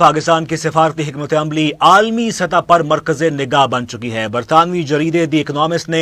पाकिस्तान की सिफारती हिकमत अमली आलमी सतह पर मरकज़ निगाह बन चुकी है। बरतानवी जरीदे दी इकनॉमिस्ट ने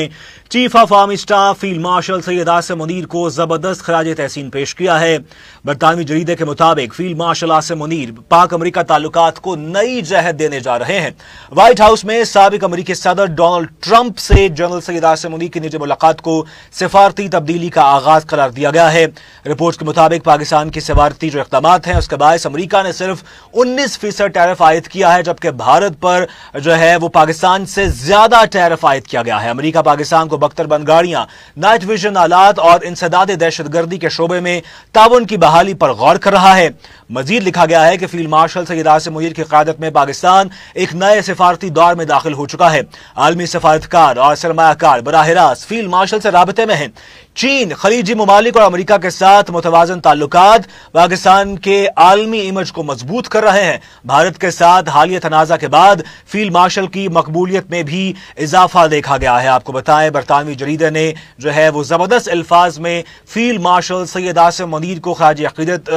chief of army staff field marshal Syed Asim Munir को जबरदस्त खराज तहसीन पेश किया है। बरतानवी जरीदे के मुताबिक फील्ड मार्शल आसिम मुनीर पाक अमरीका ताल्लुकात को नई जहत देने जा रहे हैं। व्हाइट हाउस में साबिक अमरीकी सदर डोनाल्ड ट्रंप से जनरल सैयद आसिम मुनीर की निजी मुलाकात को सिफारती तब्दीली का आगाज करार दिया गया है। रिपोर्ट के मुताबिक पाकिस्तान की सिफारती जो इक़दाम हैं उसके बायस अमरीका ने सिर्फ 19% टैरिफ आयद किया है, जबकि भारत पर जो है वो पाकिस्तान से ज्यादा टैरिफ आयद किया गया है। अमरीका पाकिस्तान को बख्तर बंद गाड़ियां, नाइट विजन आलात और इंसदाद दहशतगर्दी के शोबे में ताउन की बहाली पर गौर कर रहा है। मजीद लिखा गया है कि फील्ड मार्शल सैयद आसिम मुनीर की क़यादत में पाकिस्तान एक नए सिफारती दौर में दाखिल हो चुका है। आलमी सफारतकार और सरमायाकार बराह रास्त फील्ड मार्शल से राबते में हैं। चीन, खलीजी ममालिक और अमरीका के साथ मुतवाज़न ताल्लुकात पाकिस्तान के आलमी इमेज को मजबूत कर रहे हैं। भारत के साथ हालिया तनाज़ा के बाद फील्ड मार्शल की मकबूलियत में भी इजाफा देखा गया है। आपको बताएं, बरतानवी जरीदे ने जो है वो जबरदस्त अल्फाज में फील्ड मार्शल सैयद आसिम मुनीर को खराज अक़ीदत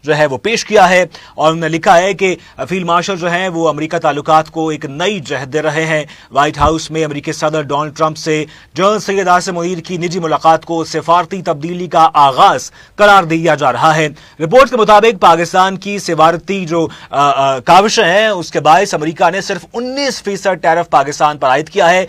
जो है वो पेश किया है और उन्होंने लिखा है कि फील्ड मार्शल जो है वो अमरीका ताल्लुकात को एक नई जहत दे रहे हैं। व्हाइट हाउस में अमरीकी सदर डोनाल्ड ट्रंप से जनरल सैयद आसिम मुनीर की निजी मुलाकात को सिफारती तब्दीली का आगाज करार दिया जा रहा है। रिपोर्ट के मुताबिक पाकिस्तान की सिफारती जो काविशें हैं उसके बायस अमरीका ने सिर्फ 19% टैरिफ पाकिस्तान पर आयद किया है।